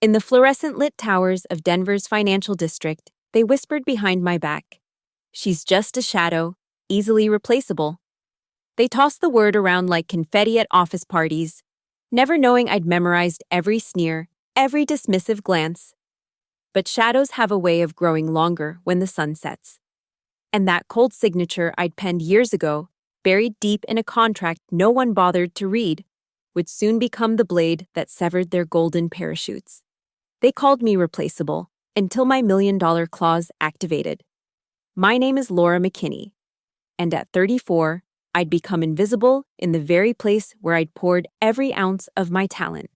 In the fluorescent-lit towers of Denver's financial district, they whispered behind my back. She's just a shadow, easily replaceable. They tossed the word around like confetti at office parties, never knowing I'd memorized every sneer, every dismissive glance. But shadows have a way of growing longer when the sun sets. And that cold signature I'd penned years ago, buried deep in a contract no one bothered to read, would soon become the blade that severed their golden parachutes. They called me replaceable until my $1,000,000 clause activated. My name is Laura McKinney, and at 34, I'd become invisible in the very place where I'd poured every ounce of my talent.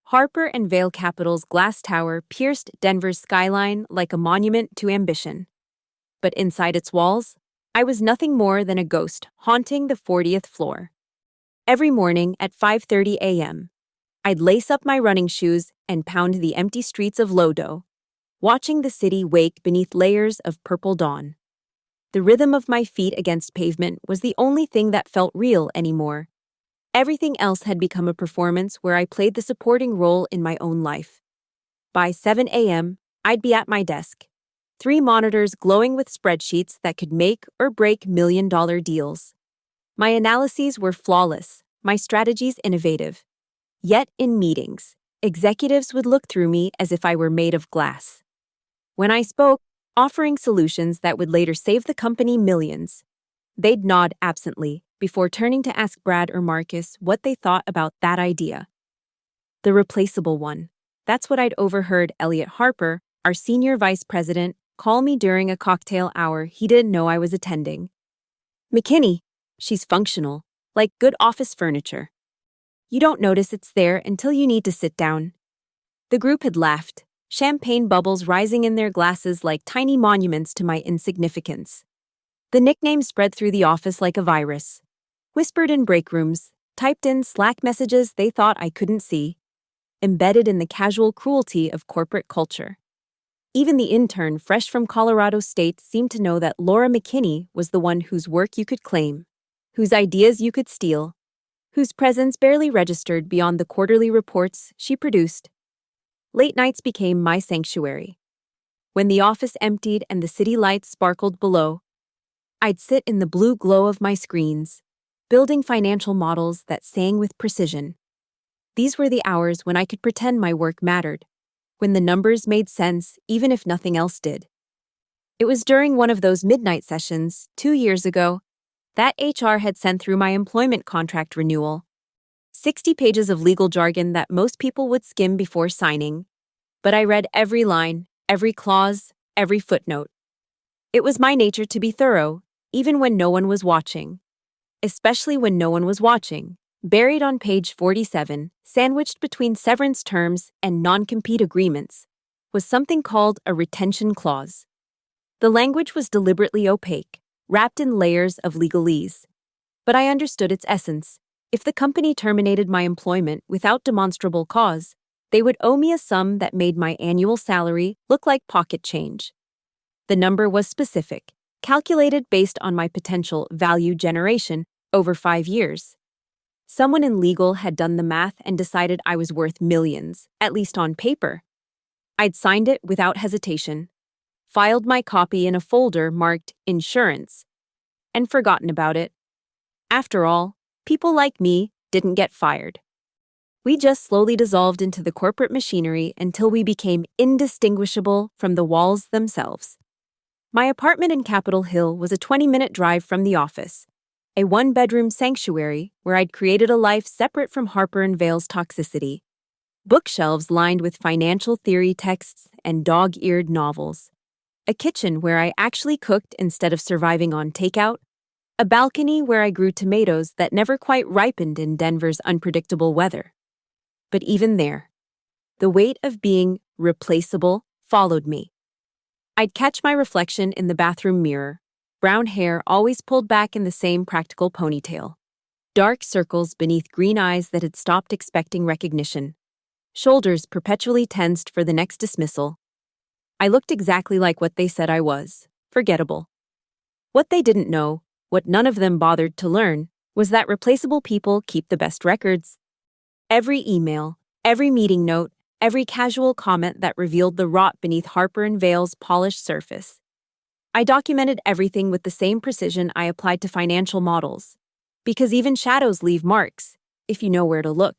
Harper and Vail Capital's glass tower pierced Denver's skyline like a monument to ambition. But inside its walls, I was nothing more than a ghost haunting the 40th floor. Every morning at 5:30 a.m., I'd lace up my running shoes and pound the empty streets of Lodo, watching the city wake beneath layers of purple dawn. The rhythm of my feet against pavement was the only thing that felt real anymore. Everything else had become a performance where I played the supporting role in my own life. By 7 a.m., I'd be at my desk, 3 monitors glowing with spreadsheets that could make or break $1,000,000 deals. My analyses were flawless, my strategies innovative. Yet in meetings, executives would look through me as if I were made of glass. When I spoke, offering solutions that would later save the company millions, they'd nod absently before turning to ask Brad or Marcus what they thought about that idea. The replaceable one. That's what I'd overheard Elliot Harper, our senior vice president, call me during a cocktail hour he didn't know I was attending. McKinney, she's functional, like good office furniture. You don't notice it's there until you need to sit down. The group had laughed, champagne bubbles rising in their glasses like tiny monuments to my insignificance. The nickname spread through the office like a virus. Whispered in break rooms, typed in Slack messages they thought I couldn't see, embedded in the casual cruelty of corporate culture. Even the intern fresh from Colorado State seemed to know that Laura McKinney was the one whose work you could claim, whose ideas you could steal, whose presence barely registered beyond the quarterly reports she produced. Late nights became my sanctuary. When the office emptied and the city lights sparkled below, I'd sit in the blue glow of my screens, building financial models that sang with precision. These were the hours when I could pretend my work mattered, when the numbers made sense even if nothing else did. It was during one of those midnight sessions, 2 years ago, that HR had sent through my employment contract renewal. 60 pages of legal jargon that most people would skim before signing. But I read every line, every clause, every footnote. It was my nature to be thorough, even when no one was watching. Especially when no one was watching. Buried on page 47, sandwiched between severance terms and non-compete agreements, was something called a retention clause. The language was deliberately opaque, wrapped in layers of legalese. But I understood its essence. If the company terminated my employment without demonstrable cause, they would owe me a sum that made my annual salary look like pocket change. The number was specific, calculated based on my potential value generation over 5 years. Someone in legal had done the math and decided I was worth millions, at least on paper. I'd signed it without hesitation, filed my copy in a folder marked insurance, and forgotten about it. After all, people like me didn't get fired. We just slowly dissolved into the corporate machinery until we became indistinguishable from the walls themselves. My apartment in Capitol Hill was a 20-minute drive from the office, a 1-bedroom sanctuary where I'd created a life separate from Harper and Vail's toxicity. Bookshelves lined with financial theory texts and dog-eared novels. A kitchen where I actually cooked instead of surviving on takeout. A balcony where I grew tomatoes that never quite ripened in Denver's unpredictable weather. But even there, the weight of being replaceable followed me. I'd catch my reflection in the bathroom mirror, brown hair always pulled back in the same practical ponytail, dark circles beneath green eyes that had stopped expecting recognition, shoulders perpetually tensed for the next dismissal. I looked exactly like what they said I was, forgettable. What they didn't know, what none of them bothered to learn, was that replaceable people keep the best records. Every email, every meeting note, every casual comment that revealed the rot beneath Harper and Vale's polished surface. I documented everything with the same precision I applied to financial models. Because even shadows leave marks, if you know where to look.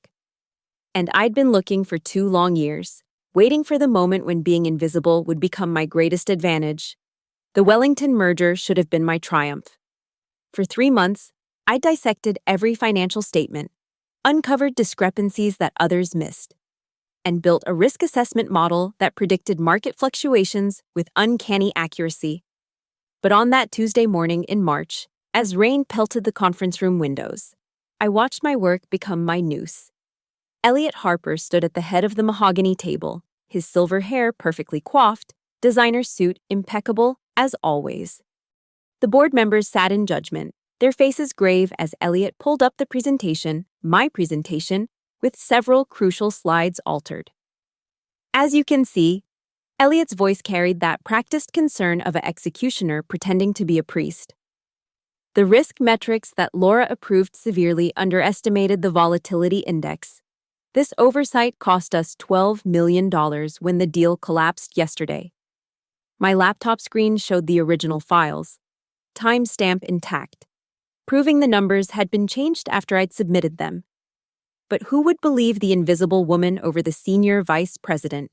And I'd been looking for 2 long years, waiting for the moment when being invisible would become my greatest advantage. The Wellington merger should have been my triumph. For 3 months, I dissected every financial statement, uncovered discrepancies that others missed, and built a risk assessment model that predicted market fluctuations with uncanny accuracy. But on that Tuesday morning in March, as rain pelted the conference room windows, I watched my work become my noose. Elliot Harper stood at the head of the mahogany table, his silver hair perfectly coiffed, designer suit impeccable as always. The board members sat in judgment, their faces grave as Elliot pulled up the presentation, my presentation, with several crucial slides altered. As you can see, Elliot's voice carried that practiced concern of an executioner pretending to be a priest. The risk metrics that Laura approved severely underestimated the volatility index. This oversight cost us $12 million when the deal collapsed yesterday. My laptop screen showed the original files, timestamp intact, proving the numbers had been changed after I'd submitted them. But who would believe the invisible woman over the senior vice president?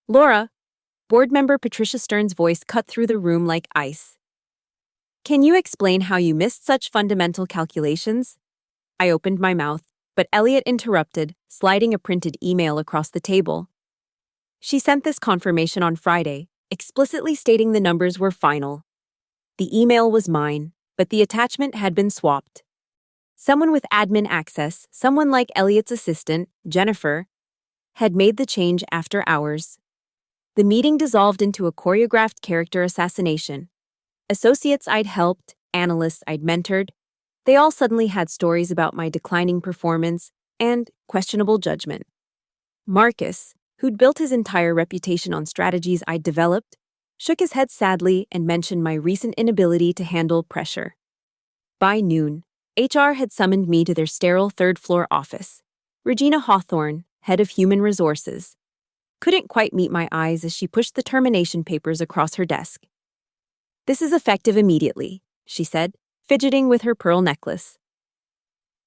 Laura, board member Patricia Stern's voice cut through the room like ice. Can you explain how you missed such fundamental calculations? I opened my mouth, but Elliot interrupted, sliding a printed email across the table. She sent this confirmation on Friday, explicitly stating the numbers were final. The email was mine, but the attachment had been swapped. Someone with admin access, someone like Elliot's assistant, Jennifer, had made the change after hours. The meeting dissolved into a choreographed character assassination. Associates I'd helped, analysts I'd mentored, they all suddenly had stories about my declining performance and questionable judgment. Marcus, who'd built his entire reputation on strategies I'd developed, shook his head sadly and mentioned my recent inability to handle pressure. By noon, HR had summoned me to their sterile third-floor office. Regina Hawthorne, head of human resources, couldn't quite meet my eyes as she pushed the termination papers across her desk. "This is effective immediately," she said, fidgeting with her pearl necklace.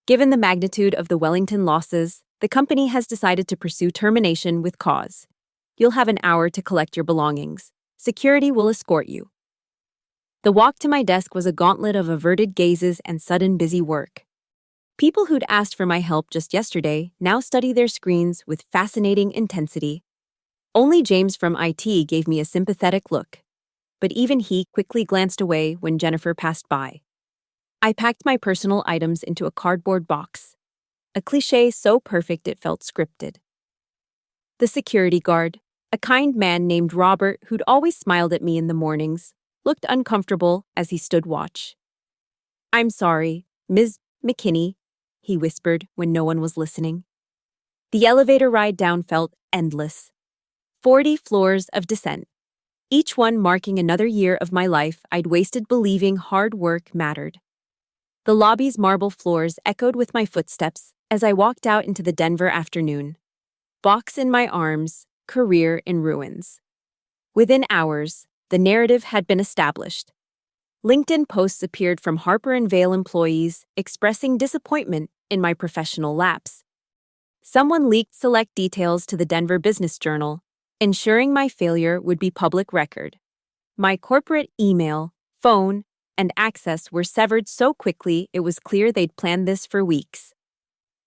"Given the magnitude of the Wellington losses, the company has decided to pursue termination with cause. You'll have an hour to collect your belongings. Security will escort you." The walk to my desk was a gauntlet of averted gazes and sudden busy work. People who'd asked for my help just yesterday now study their screens with fascinating intensity. Only James from IT gave me a sympathetic look, but even he quickly glanced away when Jennifer passed by. I packed my personal items into a cardboard box, a cliché so perfect it felt scripted. The security guard, a kind man named Robert who'd always smiled at me in the mornings, looked uncomfortable as he stood watch. "I'm sorry, Ms. McKinney," he whispered when no one was listening. The elevator ride down felt endless. 40 floors of descent, each one marking another year of my life I'd wasted believing hard work mattered. The lobby's marble floors echoed with my footsteps as I walked out into the Denver afternoon. Box in my arms, career in ruins. Within hours, the narrative had been established. LinkedIn posts appeared from Harper and Vale employees expressing disappointment in my professional lapse. Someone leaked select details to the Denver Business Journal, ensuring my failure would be public record. My corporate email, phone, and access were severed so quickly it was clear they'd planned this for weeks.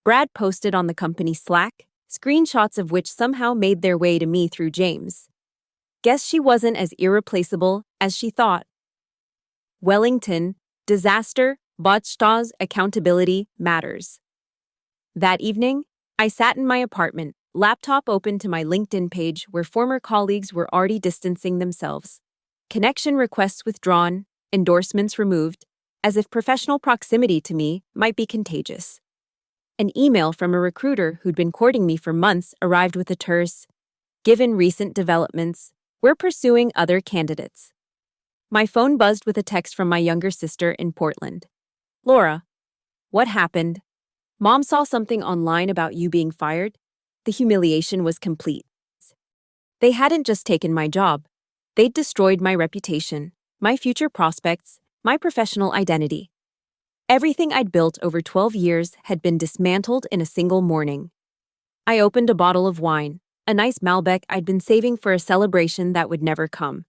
Brad posted on the company's Slack, screenshots of which somehow made their way to me through James. Guess she wasn't as irreplaceable as she thought. Wellington, disaster, Botstaz, accountability matters. That evening, I sat in my apartment, laptop open to my LinkedIn page where former colleagues were already distancing themselves. Connection requests withdrawn, endorsements removed, as if professional proximity to me might be contagious. An email from a recruiter who'd been courting me for months arrived with a terse, "Given recent developments, we're pursuing other candidates." My phone buzzed with a text from my younger sister in Portland. "Laura, what happened? Mom saw something online about you being fired. The humiliation was complete. They hadn't just taken my job. They'd destroyed my reputation, my future prospects, my professional identity. Everything I'd built over 12 years had been dismantled in a single morning. I opened a bottle of wine, a nice Malbec I'd been saving for a celebration that would never come,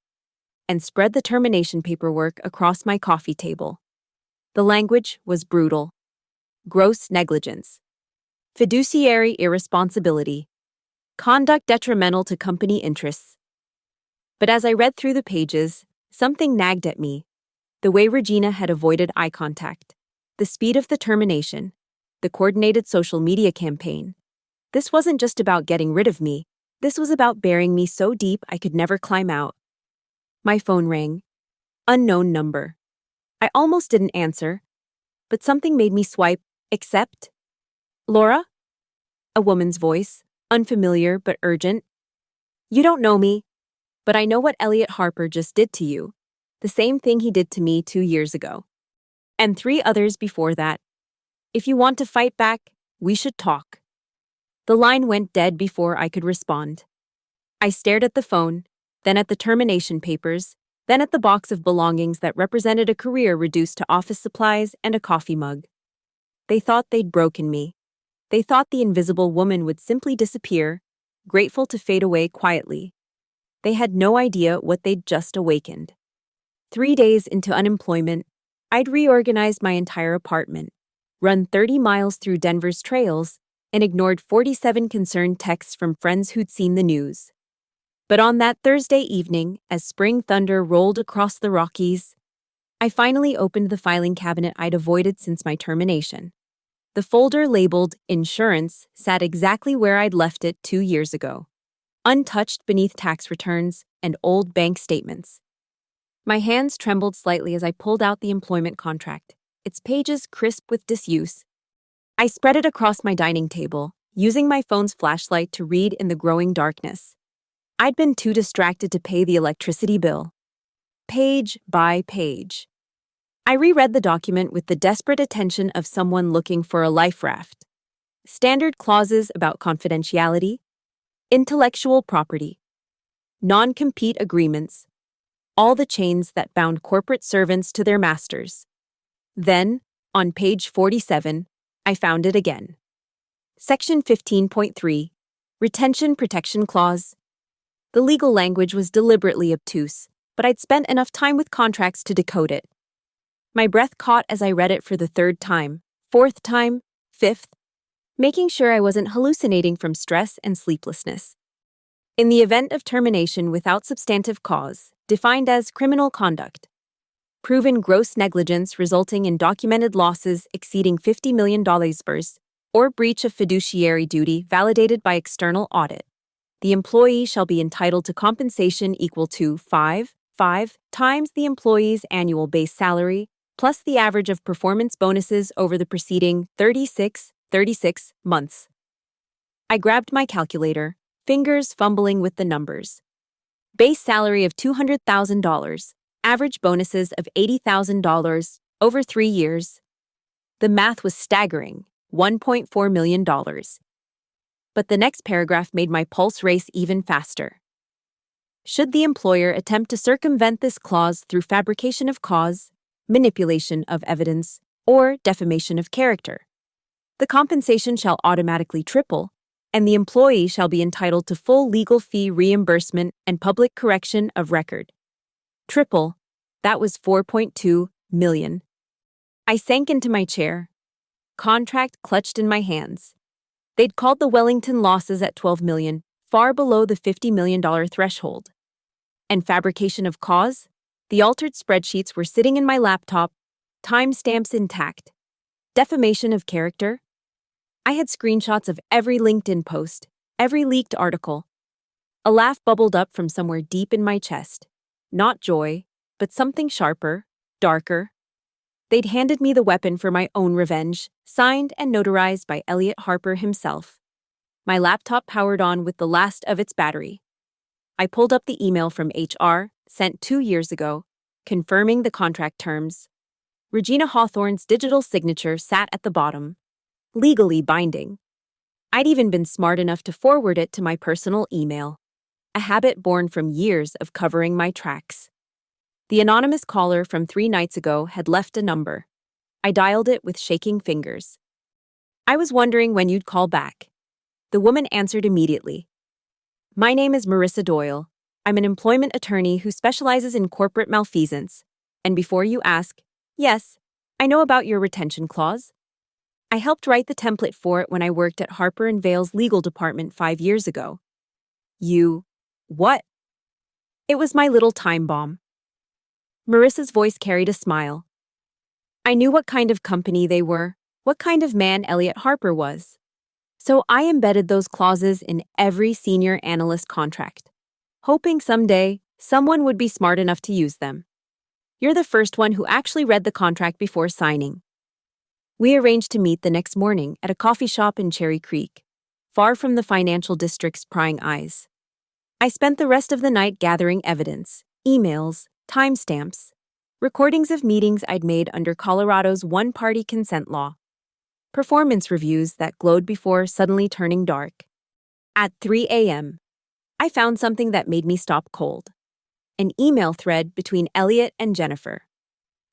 and spread the termination paperwork across my coffee table. The language was brutal. Gross negligence. Fiduciary irresponsibility. Conduct detrimental to company interests. But as I read through the pages, something nagged at me. The way Regina had avoided eye contact. The speed of the termination. The coordinated social media campaign. This wasn't just about getting rid of me. This was about burying me so deep I could never climb out. My phone rang. Unknown number. I almost didn't answer, but something made me swipe, accept. Laura? A woman's voice, unfamiliar but urgent. You don't know me, but I know what Elliot Harper just did to you. The same thing he did to me 2 years ago. And 3 others before that. If you want to fight back, we should talk. The line went dead before I could respond. I stared at the phone, then at the termination papers, then at the box of belongings that represented a career reduced to office supplies and a coffee mug. They thought they'd broken me. They thought the invisible woman would simply disappear, grateful to fade away quietly. They had no idea what they'd just awakened. 3 days into unemployment, I'd reorganized my entire apartment, run 30 miles through Denver's trails, and ignored 47 concerned texts from friends who'd seen the news. But on that Thursday evening, as spring thunder rolled across the Rockies, I finally opened the filing cabinet I'd avoided since my termination. The folder labeled Insurance sat exactly where I'd left it 2 years ago, untouched beneath tax returns and old bank statements. My hands trembled slightly as I pulled out the employment contract, its pages crisp with disuse. I spread it across my dining table, using my phone's flashlight to read in the growing darkness. I'd been too distracted to pay the electricity bill. Page by page. I reread the document with the desperate attention of someone looking for a life raft. Standard clauses about confidentiality, intellectual property, non-compete agreements, all the chains that bound corporate servants to their masters. Then, on page 47, I found it again. Section 15.3, Retention Protection Clause. The legal language was deliberately obtuse, but I'd spent enough time with contracts to decode it. My breath caught as I read it for the 3rd time, 4th time, 5th, making sure I wasn't hallucinating from stress and sleeplessness. In the event of termination without substantive cause, defined as criminal conduct, proven gross negligence resulting in documented losses exceeding $50 million, or breach of fiduciary duty validated by external audit, the employee shall be entitled to compensation equal to 5 times the employee's annual base salary, plus the average of performance bonuses over the preceding 36 months. I grabbed my calculator, fingers fumbling with the numbers. Base salary of $200,000, average bonuses of $80,000 over 3 years. The math was staggering, $1.4 million. But the next paragraph made my pulse race even faster. Should the employer attempt to circumvent this clause through fabrication of cause, manipulation of evidence, or defamation of character, the compensation shall automatically triple, and the employee shall be entitled to full legal fee reimbursement and public correction of record. Triple, that was $4.2 million. I sank into my chair. Contract clutched in my hands. They'd called the Wellington losses at $12 million, far below the $50 million threshold. And fabrication of cause? The altered spreadsheets were sitting in my laptop, timestamps intact. Defamation of character? I had screenshots of every LinkedIn post, every leaked article. A laugh bubbled up from somewhere deep in my chest. Not joy, but something sharper, darker. They'd handed me the weapon for my own revenge, signed and notarized by Elliot Harper himself. My laptop powered on with the last of its battery. I pulled up the email from HR, sent 2 years ago, confirming the contract terms. Regina Hawthorne's digital signature sat at the bottom, legally binding. I'd even been smart enough to forward it to my personal email, a habit born from years of covering my tracks. The anonymous caller from 3 nights ago had left a number. I dialed it with shaking fingers. "I was wondering when you'd call back." The woman answered immediately. "My name is Marissa Doyle. I'm an employment attorney who specializes in corporate malfeasance. And before you ask, yes, I know about your retention clause. I helped write the template for it when I worked at Harper & Vale's legal department 5 years ago." "You... what?" "It was my little time bomb." Marissa's voice carried a smile. "I knew what kind of company they were, what kind of man Elliot Harper was. So I embedded those clauses in every senior analyst contract, hoping someday someone would be smart enough to use them. You're the first one who actually read the contract before signing." We arranged to meet the next morning at a coffee shop in Cherry Creek, far from the financial district's prying eyes. I spent the rest of the night gathering evidence, emails, timestamps, recordings of meetings I'd made under Colorado's one-party consent law, performance reviews that glowed before suddenly turning dark. At 3 a.m., I found something that made me stop cold. An email thread between Elliot and Jennifer.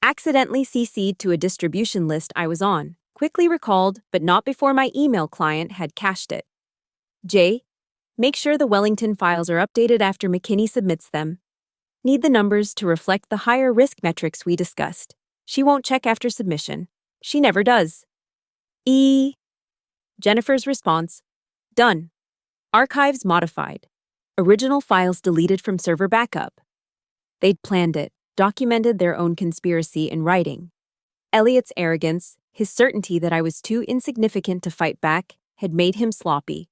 Accidentally CC'd to a distribution list I was on, quickly recalled, but not before my email client had cached it. "Jay, make sure the Wellington files are updated after McKinney submits them. Need the numbers to reflect the higher risk metrics we discussed. She won't check after submission. She never does." Jennifer's response: "Done. Archives modified. Original files deleted from server backup." They'd planned it, documented their own conspiracy in writing. Elliot's arrogance, his certainty that I was too insignificant to fight back, had made him sloppy.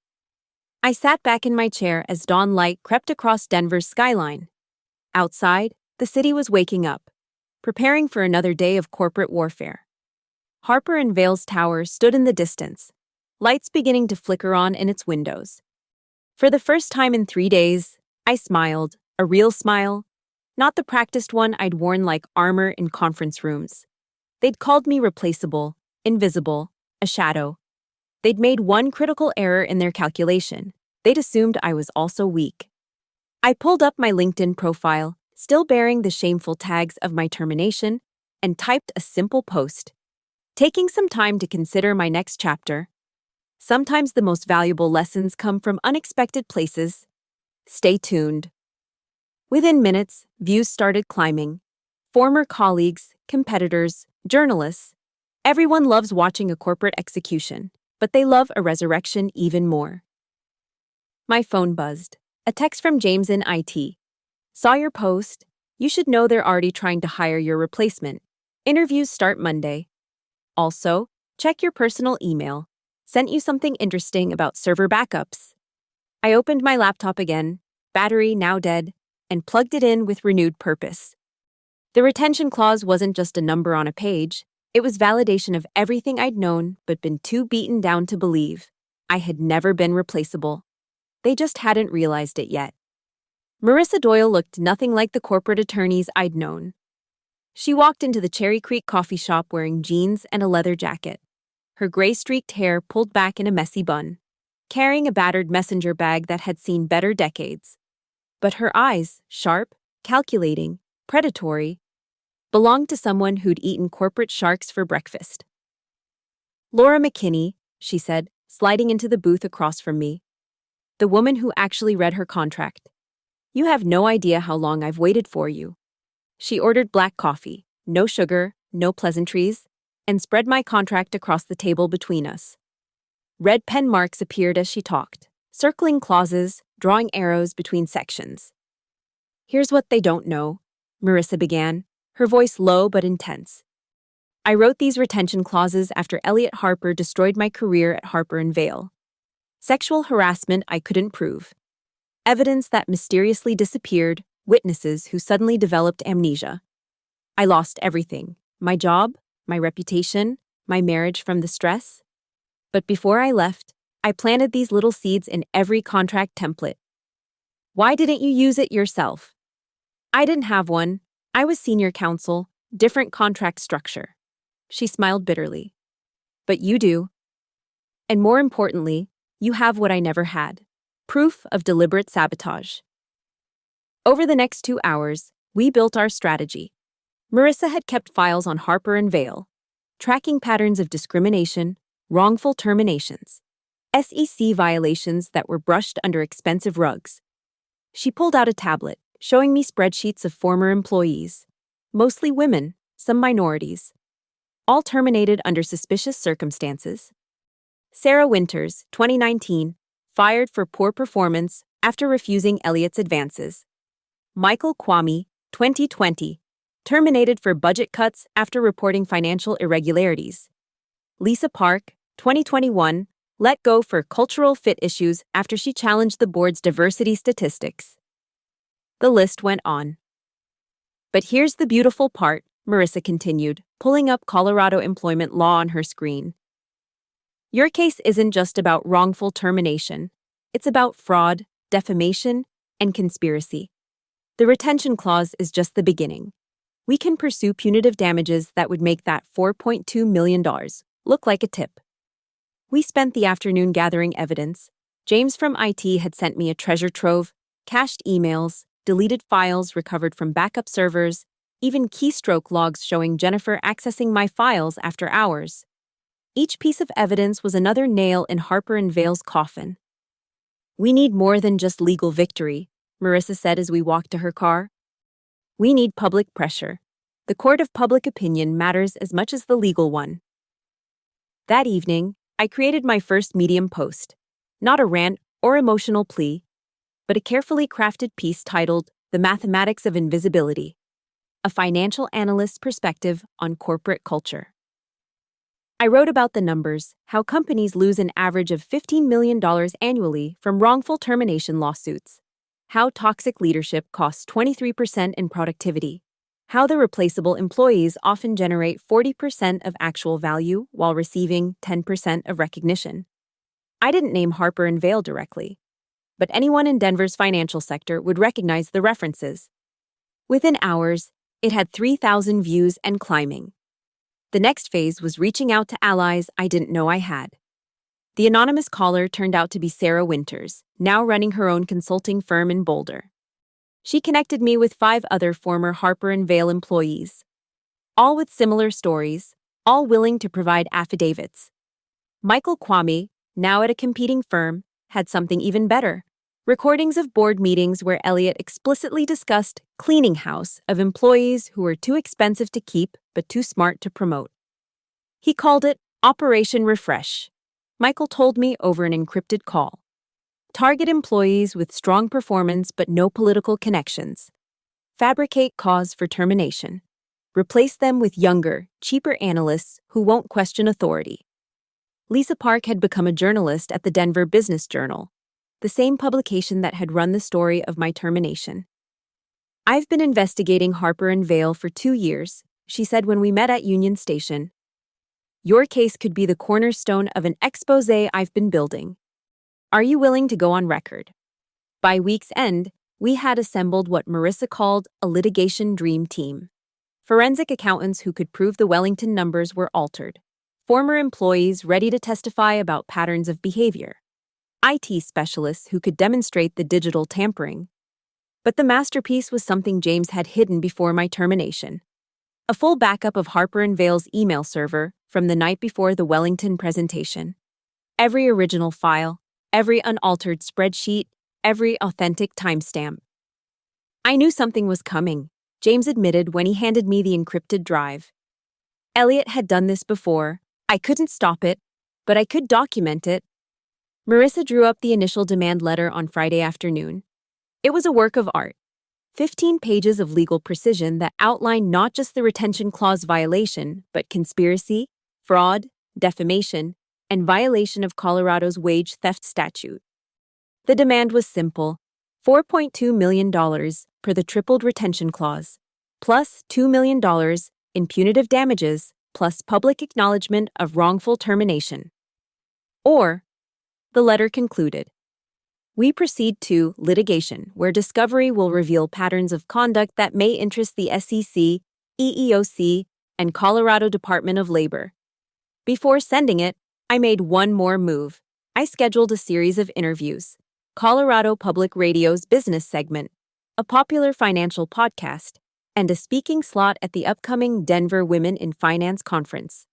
I sat back in my chair as dawn light crept across Denver's skyline. Outside, the city was waking up, preparing for another day of corporate warfare. Harper & Vale's tower stood in the distance, lights beginning to flicker on in its windows. For the first time in 3 days, I smiled, a real smile, not the practiced one I'd worn like armor in conference rooms. They'd called me replaceable, invisible, a shadow. They'd made one critical error in their calculation. They'd assumed I was also weak. I pulled up my LinkedIn profile, still bearing the shameful tags of my termination, and typed a simple post, taking some time to consider my next chapter. Sometimes the most valuable lessons come from unexpected places. Stay tuned. Within minutes, views started climbing. Former colleagues, competitors, journalists. Everyone loves watching a corporate execution, but they love a resurrection even more. My phone buzzed. A text from James in IT. "Saw your post. You should know they're already trying to hire your replacement. Interviews start Monday. Also, check your personal email. Sent you something interesting about server backups." I opened my laptop again, battery now dead, and plugged it in with renewed purpose. The retention clause wasn't just a number on a page. It was validation of everything I'd known but been too beaten down to believe. I had never been replaceable. They just hadn't realized it yet. Marissa Doyle looked nothing like the corporate attorneys I'd known. She walked into the Cherry Creek coffee shop wearing jeans and a leather jacket, her gray-streaked hair pulled back in a messy bun, carrying a battered messenger bag that had seen better decades. But her eyes, sharp, calculating, predatory, belonged to someone who'd eaten corporate sharks for breakfast. "Laura McKinney," she said, sliding into the booth across from me. "The woman who actually read her contract. You have no idea how long I've waited for you." She ordered black coffee, no sugar, no pleasantries, and spread my contract across the table between us. Red pen marks appeared as she talked, circling clauses, drawing arrows between sections. "Here's what they don't know," Marissa began, her voice low but intense. "I wrote these retention clauses after Elliot Harper destroyed my career at Harper & Vale. Sexual harassment I couldn't prove. Evidence that mysteriously disappeared, witnesses who suddenly developed amnesia. I lost everything, my job, my reputation, my marriage from the stress. But before I left, I planted these little seeds in every contract template. Why didn't you use it yourself?" "I didn't have one. I was senior counsel, different contract structure." She smiled bitterly. "But you do. And more importantly, You have what I never had. Proof of deliberate sabotage. Over the next 2 hours, we built our strategy. Marissa had kept files on Harper and Vale, tracking patterns of discrimination, wrongful terminations, SEC violations that were brushed under expensive rugs. She pulled out a tablet, showing me spreadsheets of former employees, mostly women, some minorities, all terminated under suspicious circumstances. Sarah Winters, 2019, fired for poor performance after refusing Elliott's advances. Michael Kwame, 2020, terminated for budget cuts after reporting financial irregularities. Lisa Park, 2021, let go for cultural fit issues after she challenged the board's diversity statistics. The list went on. But here's the beautiful part, Marissa continued, pulling up Colorado employment law on her screen. Your case isn't just about wrongful termination. It's about fraud, defamation, and conspiracy. The retention clause is just the beginning. We can pursue punitive damages that would make that $4.2 million look like a tip. We spent the afternoon gathering evidence. James from IT had sent me a treasure trove, cached emails, deleted files recovered from backup servers, even keystroke logs showing Jennifer accessing my files after hours. Each piece of evidence was another nail in Harper and Vale's coffin. We need more than just legal victory, Marissa said as we walked to her car. We need public pressure. The court of public opinion matters as much as the legal one. That evening, I created my first Medium post. Not a rant or emotional plea, but a carefully crafted piece titled The Mathematics of Invisibility, a financial analyst's perspective on corporate culture. I wrote about the numbers, how companies lose an average of $15 million annually from wrongful termination lawsuits, how toxic leadership costs 23% in productivity, how the replaceable employees often generate 40% of actual value while receiving 10% of recognition. I didn't name Harper and Vale directly, but anyone in Denver's financial sector would recognize the references. Within hours, it had 3,000 views and climbing. The next phase was reaching out to allies I didn't know I had. The anonymous caller turned out to be Sarah Winters, now running her own consulting firm in Boulder. She connected me with 5 other former Harper and Vale employees, all with similar stories, all willing to provide affidavits. Michael Kwame, now at a competing firm, had something even better. Recordings of board meetings where Elliott explicitly discussed cleaning house of employees who were too expensive to keep but too smart to promote. He called it Operation Refresh. Michael told me over an encrypted call. Target employees with strong performance but no political connections. Fabricate cause for termination. Replace them with younger, cheaper analysts who won't question authority. Lisa Park had become a journalist at the Denver Business Journal, the same publication that had run the story of my termination. I've been investigating Harper and Vale for 2 years, she said when we met at Union Station. Your case could be the cornerstone of an expose I've been building. Are you willing to go on record? By week's end, we had assembled what Marissa called a litigation dream team. Forensic accountants who could prove the Wellington numbers were altered. Former employees ready to testify about patterns of behavior. IT specialists who could demonstrate the digital tampering. But the masterpiece was something James had hidden before my termination. A full backup of Harper and Vale's email server from the night before the Wellington presentation. Every original file, every unaltered spreadsheet, every authentic timestamp. I knew something was coming, James admitted when he handed me the encrypted drive. Elliott had done this before. I couldn't stop it, but I could document it. Marissa drew up the initial demand letter on Friday afternoon. It was a work of art. 15 pages of legal precision that outlined not just the retention clause violation, but conspiracy, fraud, defamation, and violation of Colorado's wage theft statute. The demand was simple, $4.2 million per the tripled retention clause, plus $2 million in punitive damages, plus public acknowledgement of wrongful termination. Or, the letter concluded, we proceed to litigation, where discovery will reveal patterns of conduct that may interest the SEC, EEOC, and Colorado Department of Labor. Before sending it, I made one more move. I scheduled a series of interviews. Colorado Public Radio's business segment, a popular financial podcast, and a speaking slot at the upcoming Denver Women in Finance conference.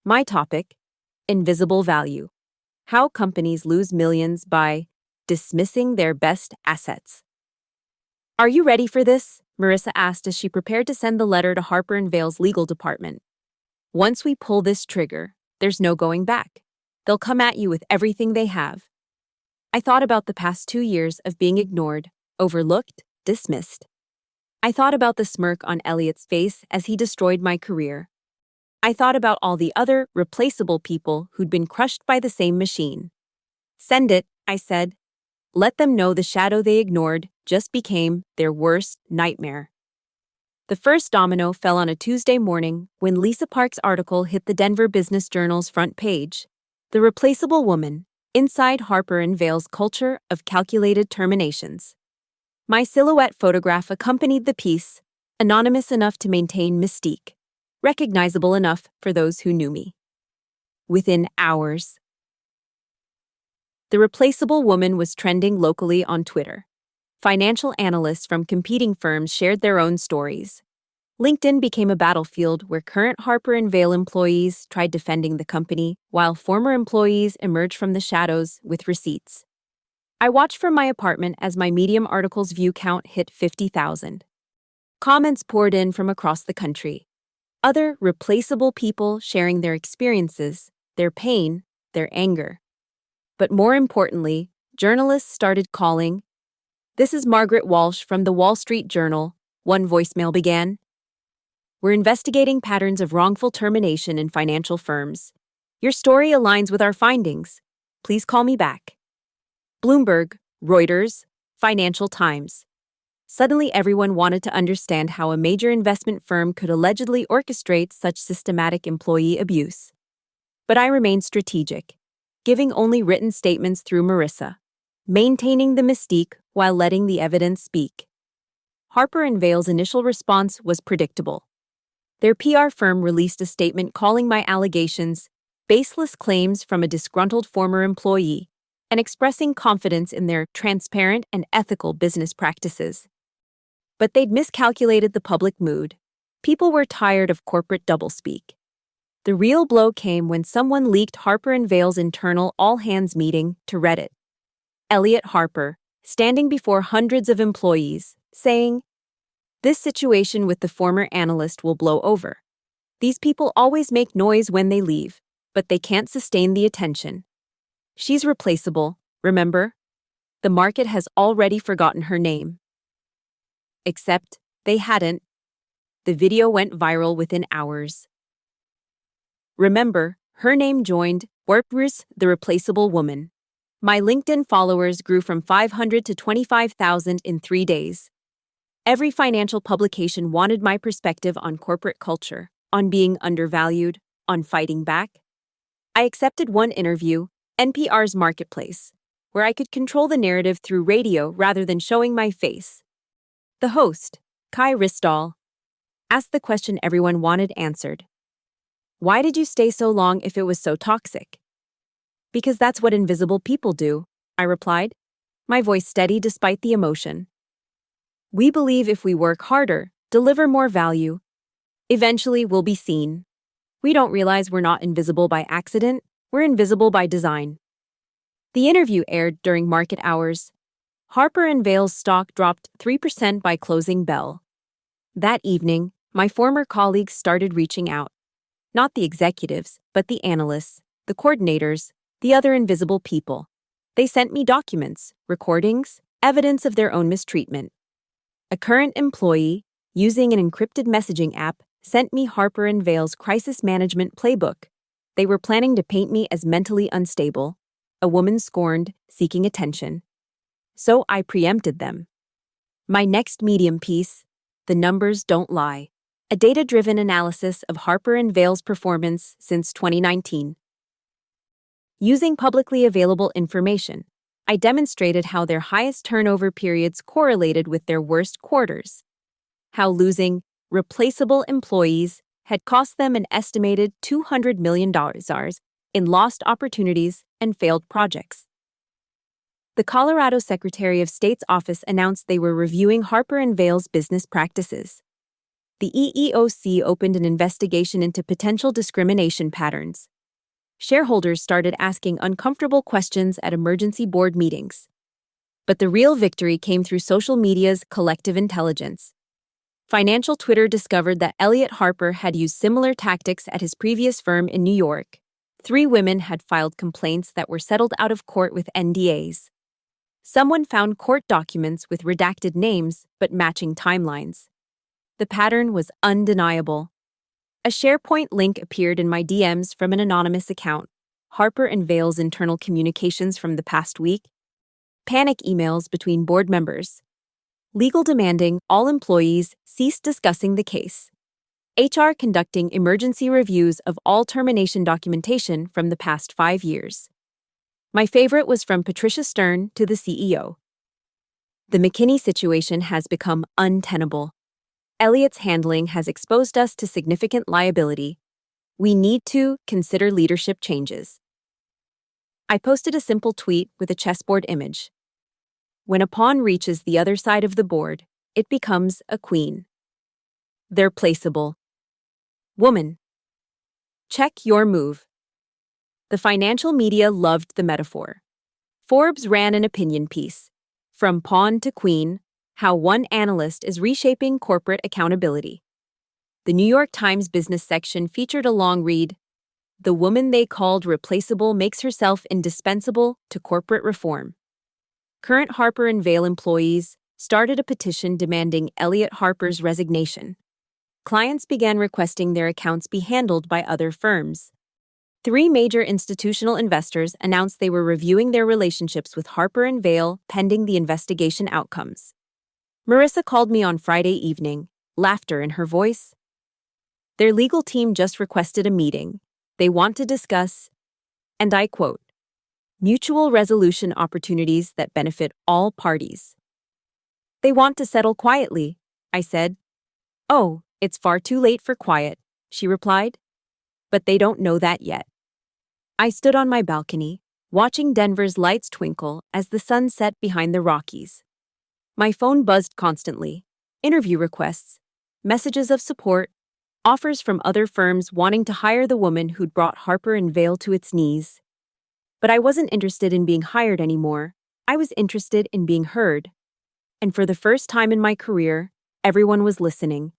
My topic: invisible value. How companies lose millions by dismissing their best assets. Are you ready for this? Marissa asked as she prepared to send the letter to Harper & Vale's legal department. Once we pull this trigger, there's no going back. They'll come at you with everything they have. I thought about the past 2 years of being ignored, overlooked, dismissed. I thought about the smirk on Elliot's face as he destroyed my career. I thought about all the other replaceable people who'd been crushed by the same machine. Send it, I said. Let them know the shadow they ignored just became their worst nightmare. The first domino fell on a Tuesday morning when Lisa Park's article hit the Denver Business Journal's front page. The Replaceable Woman, Inside Harper & Vale's Culture of Calculated Terminations. My silhouette photograph accompanied the piece, anonymous enough to maintain mystique, recognizable enough for those who knew me. Within hours, the Replaceable Woman was trending locally on Twitter. Financial analysts from competing firms shared their own stories. LinkedIn became a battlefield where current Harper & Vale employees tried defending the company, while former employees emerged from the shadows with receipts. I watched from my apartment as my Medium article's view count hit 50,000. Comments poured in from across the country. Other replaceable people sharing their experiences, their pain, their anger. But more importantly, journalists started calling. "This is Margaret Walsh from the Wall Street Journal," one voicemail began. "We're investigating patterns of wrongful termination in financial firms. Your story aligns with our findings. Please call me back." Bloomberg, Reuters, Financial Times. Suddenly everyone wanted to understand how a major investment firm could allegedly orchestrate such systematic employee abuse. But I remained strategic, giving only written statements through Marissa, maintaining the mystique while letting the evidence speak. Harper & Vale's initial response was predictable. Their PR firm released a statement calling my allegations baseless claims from a disgruntled former employee and expressing confidence in their transparent and ethical business practices. But they'd miscalculated the public mood. People were tired of corporate doublespeak. The real blow came when someone leaked Harper & Vale's internal all-hands meeting to Reddit. Elliot Harper, standing before hundreds of employees, saying, "This situation with the former analyst will blow over. These people always make noise when they leave, but they can't sustain the attention. She's replaceable, remember? The market has already forgotten her name." Except they hadn't. The video went viral within hours. Remember, her name joined Harper's The Replaceable Woman. My LinkedIn followers grew from 500 to 25,000 in 3 days. Every financial publication wanted my perspective on corporate culture, on being undervalued, on fighting back. I accepted one interview, NPR's Marketplace, where I could control the narrative through radio rather than showing my face. The host, Kai Ristall, asked the question everyone wanted answered. "Why did you stay so long if it was so toxic?" "Because that's what invisible people do," I replied, my voice steady despite the emotion. "We believe if we work harder, deliver more value, eventually we'll be seen. We don't realize we're not invisible by accident, we're invisible by design." The interview aired during market hours. Harper & Vale's stock dropped 3% by closing bell. That evening, my former colleagues started reaching out. Not the executives, but the analysts, the coordinators, the other invisible people. They sent me documents, recordings, evidence of their own mistreatment. A current employee, using an encrypted messaging app, sent me Harper & Vale's crisis management playbook. They were planning to paint me as mentally unstable, a woman scorned, seeking attention. So I preempted them. My next Medium piece, The Numbers Don't Lie, a data-driven analysis of Harper & Vale's performance since 2019. Using publicly available information, I demonstrated how their highest turnover periods correlated with their worst quarters, how losing replaceable employees had cost them an estimated $200 million in lost opportunities and failed projects. The Colorado Secretary of State's office announced they were reviewing Harper & Vale's business practices. The EEOC opened an investigation into potential discrimination patterns. Shareholders started asking uncomfortable questions at emergency board meetings. But the real victory came through social media's collective intelligence. Financial Twitter discovered that Elliot Harper had used similar tactics at his previous firm in New York. 3 women had filed complaints that were settled out of court with NDAs. Someone found court documents with redacted names but matching timelines. The pattern was undeniable. A SharePoint link appeared in my DMs from an anonymous account. Harper & Vale's internal communications from the past week. Panic emails between board members. Legal demanding all employees cease discussing the case. HR conducting emergency reviews of all termination documentation from the past 5 years. My favorite was from Patricia Stern to the CEO. The McKinney situation has become untenable. Elliot's handling has exposed us to significant liability. We need to consider leadership changes. I posted a simple tweet with a chessboard image. When a pawn reaches the other side of the board, it becomes a queen. They're placeable. Woman. Check your move. The financial media loved the metaphor. Forbes ran an opinion piece. From pawn to queen, how one analyst is reshaping corporate accountability. The New York Times business section featured a long read. The woman they called replaceable makes herself indispensable to corporate reform. Current Harper & Vale employees started a petition demanding Elliot Harper's resignation. Clients began requesting their accounts be handled by other firms. 3 major institutional investors announced they were reviewing their relationships with Harper & Vale pending the investigation outcomes. Marissa called me on Friday evening, laughter in her voice. Their legal team just requested a meeting. They want to discuss, and I quote, mutual resolution opportunities that benefit all parties. They want to settle quietly, I said. Oh, it's far too late for quiet, she replied. But they don't know that yet. I stood on my balcony, watching Denver's lights twinkle as the sun set behind the Rockies. My phone buzzed constantly. Interview requests, messages of support, offers from other firms wanting to hire the woman who'd brought Harper & Vale to its knees. But I wasn't interested in being hired anymore. I was interested in being heard. And for the first time in my career, everyone was listening.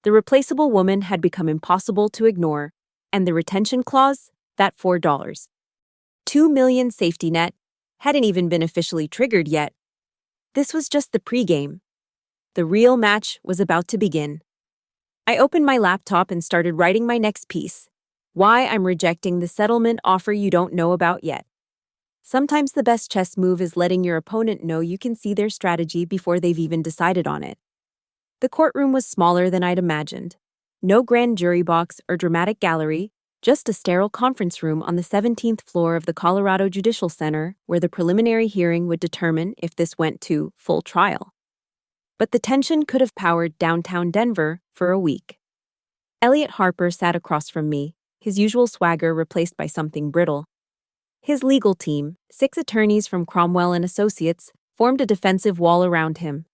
The replaceable woman had become impossible to ignore, and the retention clause, that $4. $2 million safety net, hadn't even been officially triggered yet. This was just the pregame. The real match was about to begin. I opened my laptop and started writing my next piece. Why I'm rejecting the settlement offer you don't know about yet. Sometimes the best chess move is letting your opponent know you can see their strategy before they've even decided on it. The courtroom was smaller than I'd imagined. No grand jury box or dramatic gallery, just a sterile conference room on the 17th floor of the Colorado Judicial Center where the preliminary hearing would determine if this went to full trial. But the tension could have powered downtown Denver for a week. Elliot Harper sat across from me, his usual swagger replaced by something brittle. His legal team, 6 attorneys from Cromwell and Associates, formed a defensive wall around him.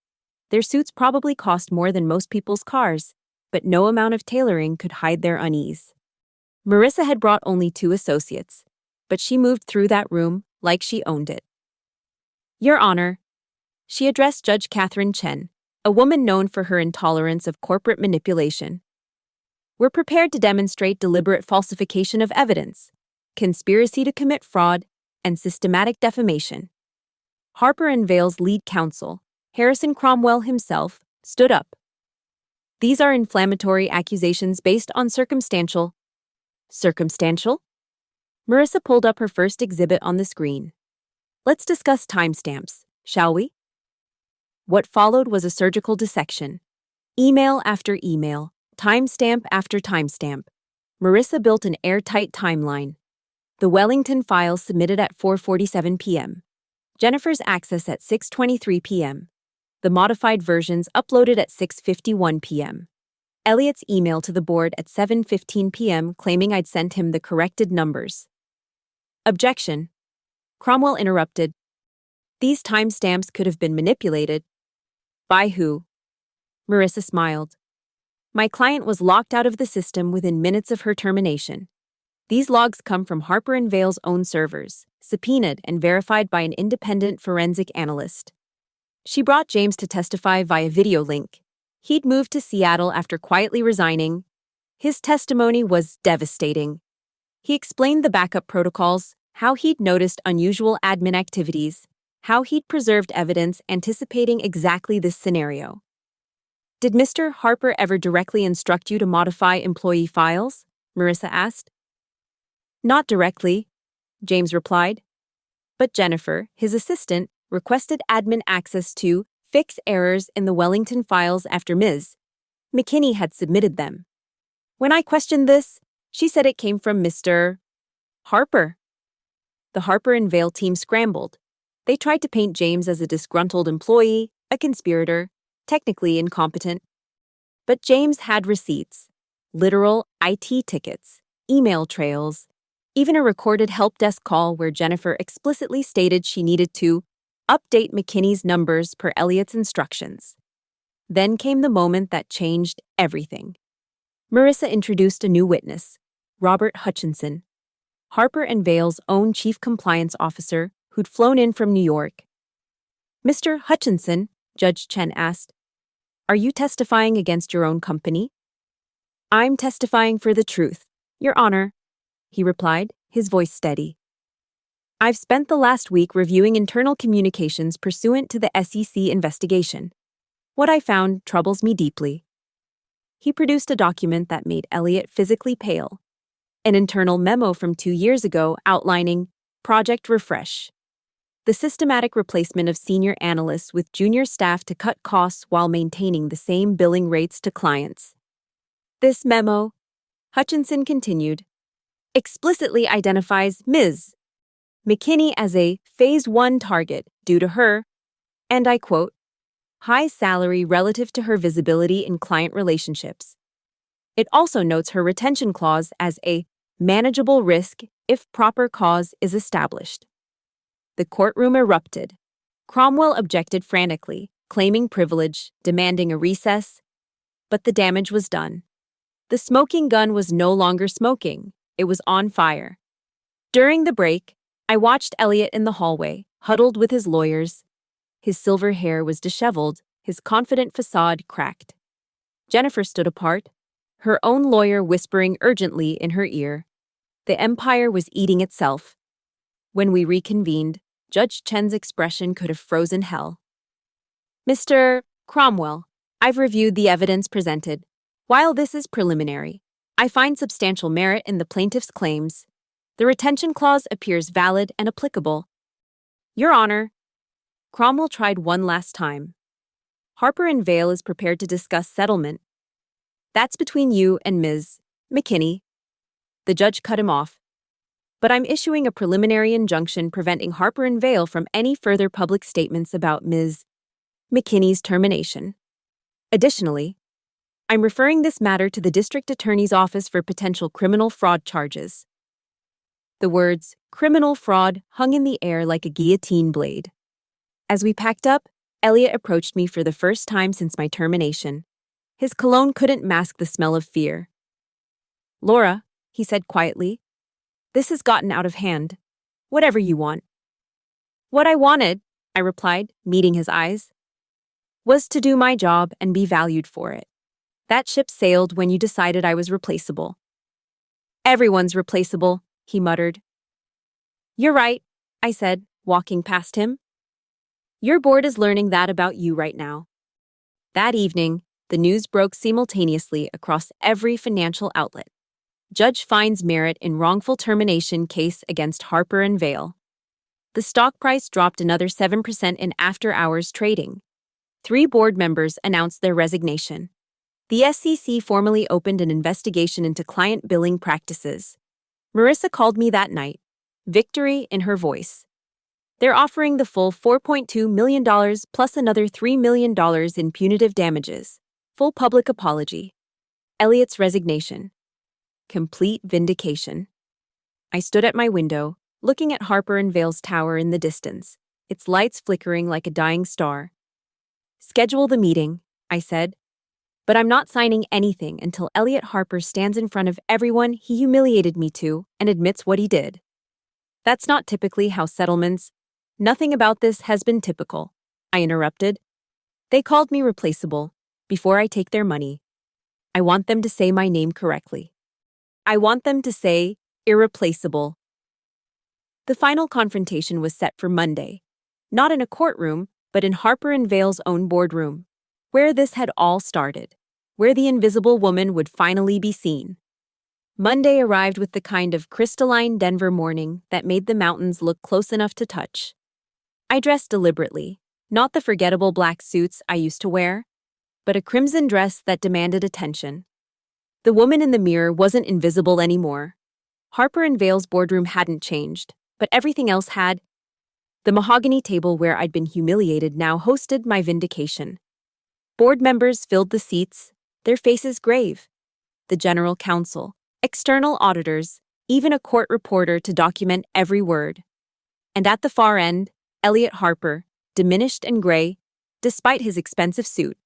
Their suits probably cost more than most people's cars, but no amount of tailoring could hide their unease. Marissa had brought only 2 associates, but she moved through that room like she owned it. Your Honor, she addressed Judge Catherine Chen, a woman known for her intolerance of corporate manipulation. We're prepared to demonstrate deliberate falsification of evidence, conspiracy to commit fraud, and systematic defamation. Harper & Vale's lead counsel, Harrison Cromwell himself, stood up. These are inflammatory accusations based on circumstantial. Circumstantial? Marissa pulled up her first exhibit on the screen. Let's discuss timestamps, shall we? What followed was a surgical dissection. Email after email, timestamp after timestamp. Marissa built an airtight timeline. The Wellington files submitted at 4:47 p.m. Jennifer's access at 6:23 p.m. The modified versions uploaded at 6:51 p.m. Elliot's email to the board at 7:15 p.m. claiming I'd sent him the corrected numbers. Objection. Cromwell interrupted. These timestamps could have been manipulated. By who? Marissa smiled. My client was locked out of the system within minutes of her termination. These logs come from Harper & Vale's own servers, subpoenaed and verified by an independent forensic analyst. She brought James to testify via video link. He'd moved to Seattle after quietly resigning. His testimony was devastating. He explained the backup protocols, how he'd noticed unusual admin activities, how he'd preserved evidence anticipating exactly this scenario. Did Mr. Harper ever directly instruct you to modify employee files? Marissa asked. Not directly, James replied. But Jennifer, his assistant, requested admin access to fix errors in the Wellington files after Ms. McKinney had submitted them. When I questioned this, she said it came from Mr. Harper. The Harper & Vale team scrambled. They tried to paint James as a disgruntled employee, a conspirator, technically incompetent. But James had receipts, literal IT tickets, email trails, even a recorded help desk call where Jennifer explicitly stated she needed to update McKinney's numbers per Elliot's instructions. Then came the moment that changed everything. Marissa introduced a new witness, Robert Hutchinson, Harper & Vale's own chief compliance officer who'd flown in from New York. Mr. Hutchinson, Judge Chen asked, are you testifying against your own company? I'm testifying for the truth, Your Honor, he replied, his voice steady. I've spent the last week reviewing internal communications pursuant to the SEC investigation. What I found troubles me deeply. He produced a document that made Elliot physically pale, an internal memo from 2 years ago outlining Project Refresh, the systematic replacement of senior analysts with junior staff to cut costs while maintaining the same billing rates to clients. This memo, Hutchinson continued, explicitly identifies Ms. McKinney as a Phase 1 target due to her, and I quote, high salary relative to her visibility in client relationships. It also notes her retention clause as a manageable risk if proper cause is established. The courtroom erupted. Cromwell objected frantically, claiming privilege, demanding a recess. But the damage was done. The smoking gun was no longer smoking. It was on fire. During the break, I watched Elliot in the hallway, huddled with his lawyers. His silver hair was disheveled, his confident facade cracked. Jennifer stood apart, her own lawyer whispering urgently in her ear. The empire was eating itself. When we reconvened, Judge Chen's expression could have frozen hell. Mr. Cromwell, I've reviewed the evidence presented. While this is preliminary, I find substantial merit in the plaintiff's claims. The retention clause appears valid and applicable. Your Honor, Cromwell tried one last time. Harper & Vale is prepared to discuss settlement. That's between you and Ms. McKinney. The judge cut him off. But I'm issuing a preliminary injunction preventing Harper & Vale from any further public statements about Ms. McKinney's termination. Additionally, I'm referring this matter to the District Attorney's Office for potential criminal fraud charges. The words criminal fraud hung in the air like a guillotine blade. As we packed up, Elliot approached me for the first time since my termination. His cologne couldn't mask the smell of fear. Laura, he said quietly, this has gotten out of hand. Whatever you want. What I wanted, I replied, meeting his eyes, was to do my job and be valued for it. That ship sailed when you decided I was replaceable. Everyone's replaceable, he muttered. You're right, I said, walking past him. Your board is learning that about you right now. That evening, the news broke simultaneously across every financial outlet. Judge finds merit in wrongful termination case against Harper & Vale. The stock price dropped another 7% in after-hours trading. 3 board members announced their resignation. The SEC formally opened an investigation into client billing practices. Marissa called me that night, victory in her voice. They're offering the full $4.2 million plus another $3 million in punitive damages. Full public apology. Elliot's resignation. Complete vindication. I stood at my window, looking at Harper and Vale's tower in the distance, its lights flickering like a dying star. Schedule the meeting, I said. But I'm not signing anything until Elliot Harper stands in front of everyone he humiliated me to and admits what he did. That's not typically how settlements. Nothing about this has been typical, I interrupted. They called me replaceable. Before I take their money, I want them to say my name correctly. I want them to say irreplaceable. The final confrontation was set for Monday, not in a courtroom, but in Harper and Vale's own boardroom, where this had all started, where the invisible woman would finally be seen. Monday arrived with the kind of crystalline Denver morning that made the mountains look close enough to touch. I dressed deliberately, not the forgettable black suits I used to wear, but a crimson dress that demanded attention. The woman in the mirror wasn't invisible anymore. Harper and Vale's boardroom hadn't changed, but everything else had. The mahogany table where I'd been humiliated now hosted my vindication. Board members filled the seats, their faces grave. The general counsel, external auditors, even a court reporter to document every word. And at the far end, Elliot Harper, diminished and gray, despite his expensive suit.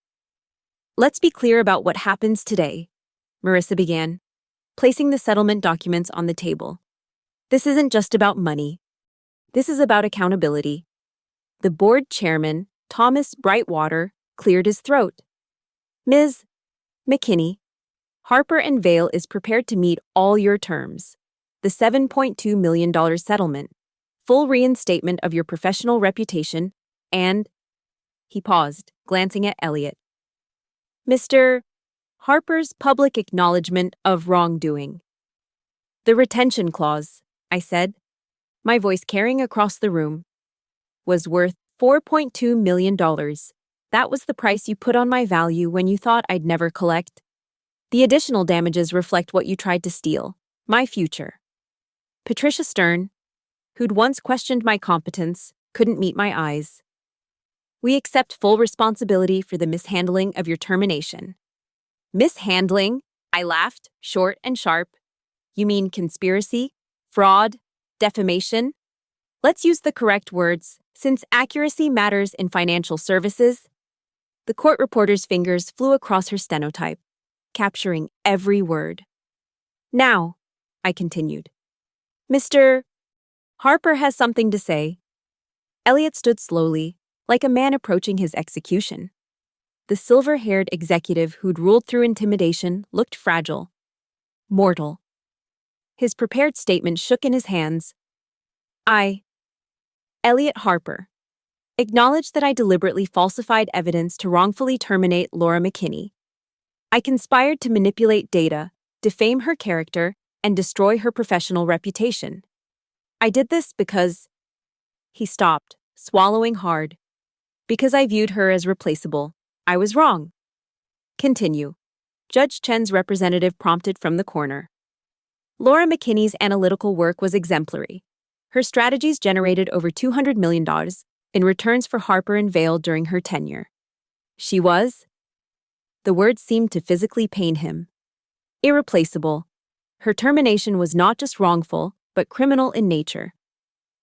Let's be clear about what happens today, Marissa began, placing the settlement documents on the table. This isn't just about money. This is about accountability. The board chairman, Thomas Brightwater, cleared his throat. Ms. McKinney, Harper and Vale is prepared to meet all your terms. The $7.2 million settlement, full reinstatement of your professional reputation, and... He paused, glancing at Elliot. Mr. Harper's public acknowledgement of wrongdoing. The retention clause, I said, my voice carrying across the room, was worth $4.2 million. That was the price you put on my value when you thought I'd never collect. The additional damages reflect what you tried to steal, my future. Patricia Stern, who'd once questioned my competence, couldn't meet my eyes. We accept full responsibility for the mishandling of your termination. Mishandling? I laughed, short and sharp. You mean conspiracy? Fraud? Defamation? Let's use the correct words, since accuracy matters in financial services. The court reporter's fingers flew across her stenotype, capturing every word. Now, I continued, Mr. Harper has something to say. Elliot stood slowly, like a man approaching his execution. The silver-haired executive who'd ruled through intimidation looked fragile, mortal. His prepared statement shook in his hands. Elliot Harper, acknowledge that I deliberately falsified evidence to wrongfully terminate Laura McKinney. I conspired to manipulate data, defame her character, and destroy her professional reputation. I did this because... He stopped, swallowing hard. Because I viewed her as replaceable. I was wrong. Continue. Judge Chen's representative prompted from the corner. Laura McKinney's analytical work was exemplary. Her strategies generated over $200 million in returns for Harper and Vale during her tenure. She was... The words seemed to physically pain him. Irreplaceable. Her termination was not just wrongful, but criminal in nature.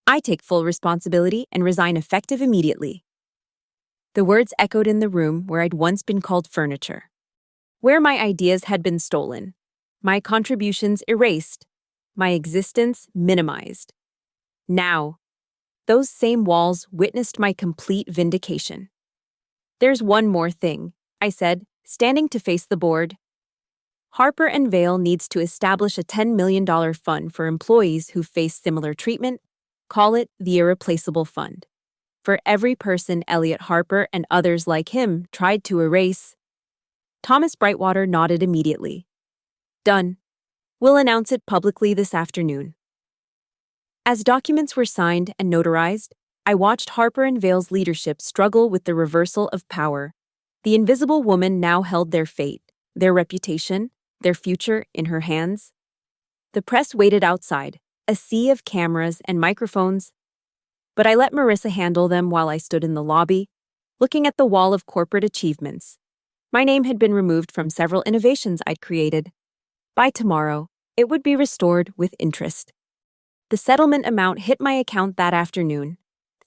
I take full responsibility and resign effective immediately. The words echoed in the room where I'd once been called furniture. Where my ideas had been stolen, my contributions erased, my existence minimized. Now, those same walls witnessed my complete vindication. There's one more thing, I said, standing to face the board. Harper and Vale needs to establish a $10 million fund for employees who face similar treatment. Call it the Irreplaceable Fund. For every person Elliot Harper and others like him tried to erase. Thomas Brightwater nodded immediately. Done. We'll announce it publicly this afternoon. As documents were signed and notarized, I watched Harper and Vale's leadership struggle with the reversal of power. The invisible woman now held their fate, their reputation, their future in her hands. The press waited outside, a sea of cameras and microphones. But I let Marissa handle them while I stood in the lobby, looking at the wall of corporate achievements. My name had been removed from several innovations I'd created. By tomorrow, it would be restored with interest. The settlement amount hit my account that afternoon.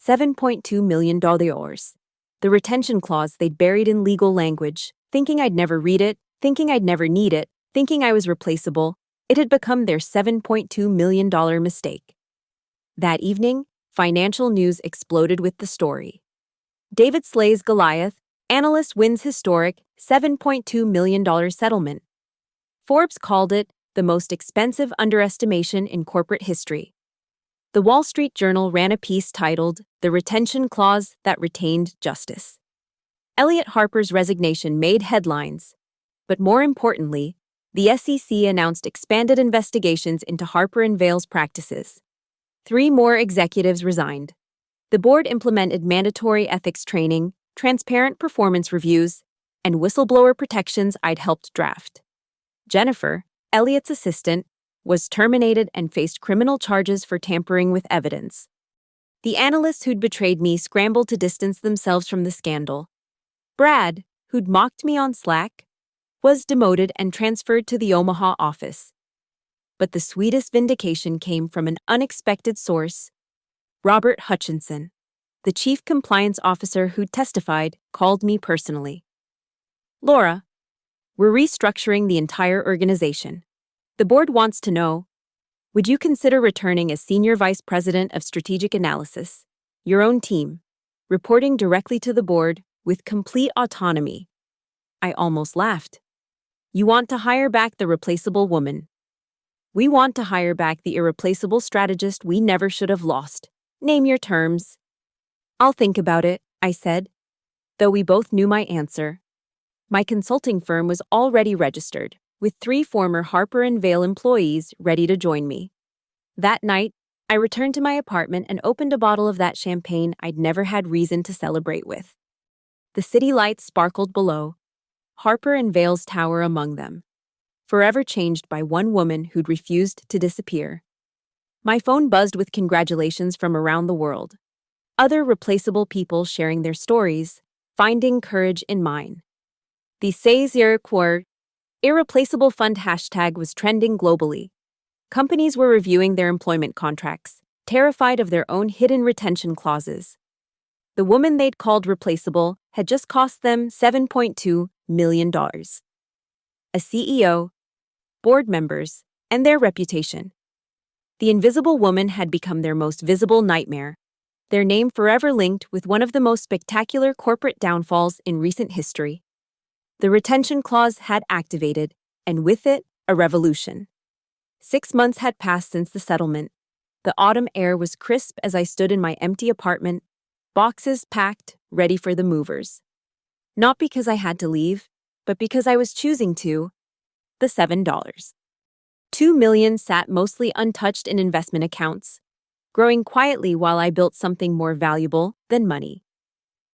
$7.2 million. The retention clause they'd buried in legal language, thinking I'd never read it, thinking I'd never need it, thinking I was replaceable, it had become their $7.2 million mistake. That evening, financial news exploded with the story. David slays Goliath, analyst wins historic $7.2 million settlement. Forbes called it the most expensive underestimation in corporate history. The Wall Street Journal ran a piece titled "The Retention Clause That Retained Justice." Elliot Harper's resignation made headlines, but more importantly, the SEC announced expanded investigations into Harper & Vale's practices. 3 more executives resigned. The board implemented mandatory ethics training, transparent performance reviews, and whistleblower protections I'd helped draft. Jennifer, Elliot's assistant, was terminated and faced criminal charges for tampering with evidence. The analysts who'd betrayed me scrambled to distance themselves from the scandal. Brad, who'd mocked me on Slack, was demoted and transferred to the Omaha office. But the sweetest vindication came from an unexpected source. Robert Hutchinson, the chief compliance officer who'd testified, called me personally. "Laura, we're restructuring the entire organization. The board wants to know, would you consider returning as Senior Vice President of Strategic Analysis, your own team, reporting directly to the board with complete autonomy?" I almost laughed. "You want to hire back the replaceable woman. We want to hire back the irreplaceable strategist we never should have lost. Name your terms." "I'll think about it," I said, though we both knew my answer. My consulting firm was already registered, with 3 former Harper & Vale employees ready to join me. That night, I returned to my apartment and opened a bottle of that champagne I'd never had reason to celebrate with. The city lights sparkled below, Harper & Vale's tower among them, forever changed by one woman who'd refused to disappear. My phone buzzed with congratulations from around the world. Other replaceable people sharing their stories, finding courage in mine. The #SaysYourQuar Irreplaceable Fund hashtag was trending globally. Companies were reviewing their employment contracts, terrified of their own hidden retention clauses. The woman they'd called replaceable had just cost them $7.2 million. A CEO, board members, and their reputation. The invisible woman had become their most visible nightmare, their name forever linked with one of the most spectacular corporate downfalls in recent history. The retention clause had activated, and with it, a revolution. 6 months had passed since the settlement. The autumn air was crisp as I stood in my empty apartment, boxes packed, ready for the movers. Not because I had to leave, but because I was choosing to. The $7. $2 million sat mostly untouched in investment accounts, growing quietly while I built something more valuable than money.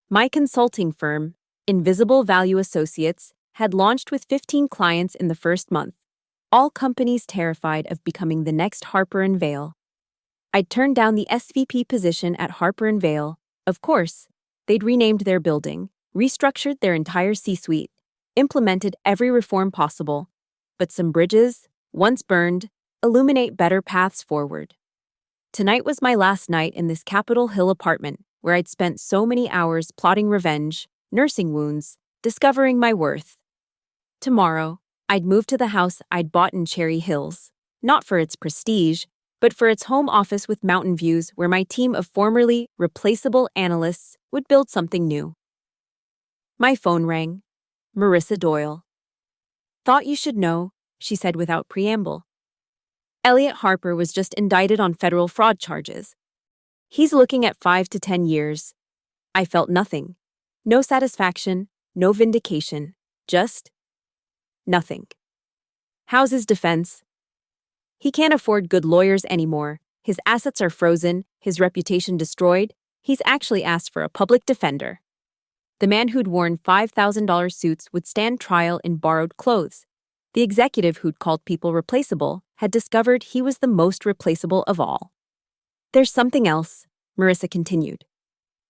My consulting firm, Invisible Value Associates, had launched with 15 clients in the first month, all companies terrified of becoming the next Harper & Vale. I'd turned down the SVP position at Harper & Vale. Of course, they'd renamed their building, restructured their entire C-suite, implemented every reform possible, but some bridges, once burned, illuminate better paths forward. Tonight was my last night in this Capitol Hill apartment, where I'd spent so many hours plotting revenge, nursing wounds, discovering my worth. Tomorrow, I'd move to the house I'd bought in Cherry Hills, not for its prestige, but for its home office with mountain views where my team of formerly replaceable analysts would build something new. My phone rang. Marissa Doyle. "Thought you should know," she said without preamble. "Elliot Harper was just indicted on federal fraud charges. He's looking at 5 to 10 years. I felt nothing. No satisfaction, no vindication, just nothing. How's his defense? He can't afford good lawyers anymore. His assets are frozen, his reputation destroyed. He's actually asked for a public defender. The man who'd worn $5,000 suits would stand trial in borrowed clothes. The executive who'd called people replaceable had discovered he was the most replaceable of all. There's something else," Marissa continued.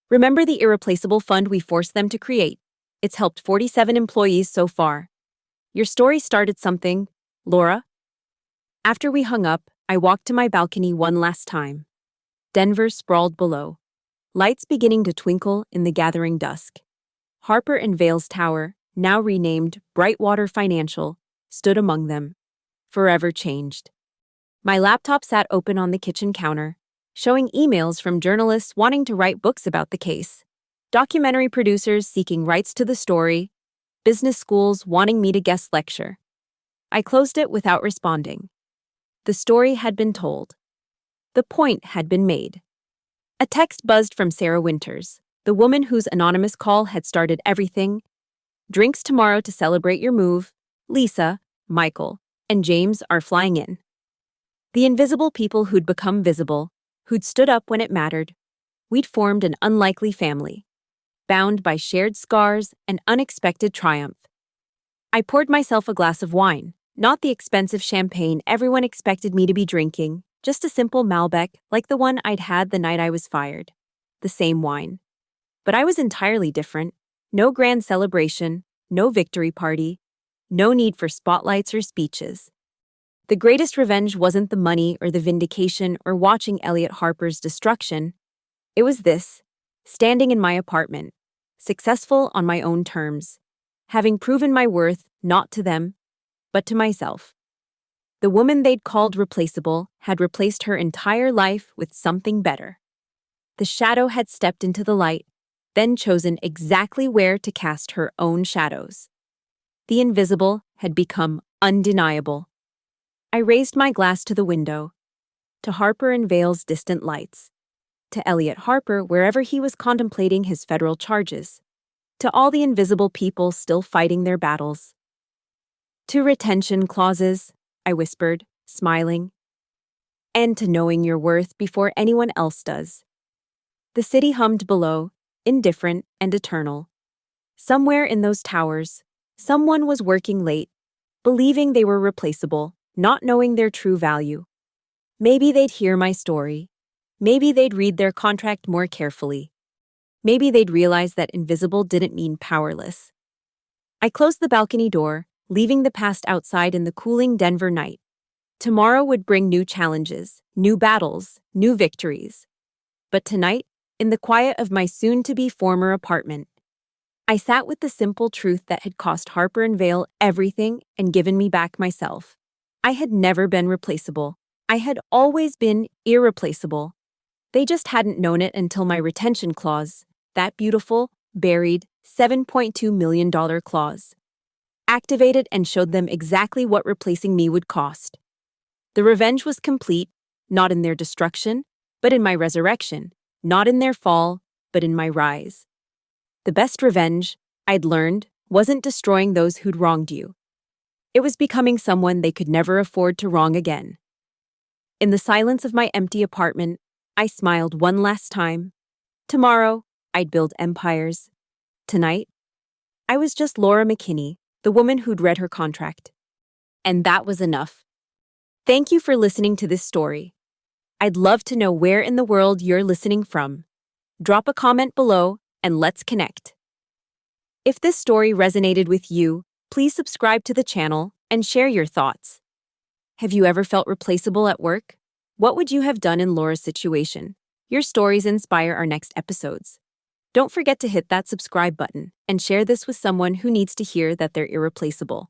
"Remember the irreplaceable fund we forced them to create? It's helped 47 employees so far. Your story started something, Laura." After we hung up, I walked to my balcony one last time. Denver sprawled below, lights beginning to twinkle in the gathering dusk. Harper and Vale's tower, now renamed Brightwater Financial, stood among them, forever changed. My laptop sat open on the kitchen counter, showing emails from journalists wanting to write books about the case, documentary producers seeking rights to the story, business schools wanting me to guest lecture. I closed it without responding. The story had been told. The point had been made. A text buzzed from Sarah Winters, the woman whose anonymous call had started everything. Drinks tomorrow to celebrate your move. Lisa, Michael, and James are flying in. The invisible people who'd become visible, who'd stood up when it mattered. We'd formed an unlikely family, bound by shared scars and unexpected triumph. I poured myself a glass of wine, not the expensive champagne everyone expected me to be drinking, just a simple Malbec like the one I'd had the night I was fired. The same wine. But I was entirely different. No grand celebration, no victory party, no need for spotlights or speeches. The greatest revenge wasn't the money or the vindication or watching Elliot Harper's destruction. It was this, standing in my apartment, successful on my own terms, having proven my worth not to them, but to myself. The woman they'd called replaceable had replaced her entire life with something better. The shadow had stepped into the light, then chosen exactly where to cast her own shadows. The invisible had become undeniable. I raised my glass to the window, to Harper and Vale's distant lights, to Elliot Harper wherever he was contemplating his federal charges, to all the invisible people still fighting their battles. To retention clauses, I whispered, smiling, and to knowing your worth before anyone else does. The city hummed below, indifferent and eternal. Somewhere in those towers, someone was working late, believing they were replaceable, not knowing their true value. Maybe they'd hear my story. Maybe they'd read their contract more carefully. Maybe they'd realize that invisible didn't mean powerless. I closed the balcony door, leaving the past outside in the cooling Denver night. Tomorrow would bring new challenges, new battles, new victories. But tonight, in the quiet of my soon-to-be former apartment, I sat with the simple truth that had cost Harper and Vale everything and given me back myself. I had never been replaceable. I had always been irreplaceable. They just hadn't known it until my retention clause, that beautiful, buried, $7.2 million clause, activated and showed them exactly what replacing me would cost. The revenge was complete, not in their destruction, but in my resurrection, not in their fall, but in my rise. The best revenge, I'd learned, wasn't destroying those who'd wronged you. It was becoming someone they could never afford to wrong again. In the silence of my empty apartment, I smiled one last time. Tomorrow, I'd build empires. Tonight, I was just Laura McKinney, the woman who'd read her contract. And that was enough. Thank you for listening to this story. I'd love to know where in the world you're listening from. Drop a comment below and let's connect. If this story resonated with you, please subscribe to the channel and share your thoughts. Have you ever felt replaceable at work? What would you have done in Laura's situation? Your stories inspire our next episodes. Don't forget to hit that subscribe button and share this with someone who needs to hear that they're irreplaceable.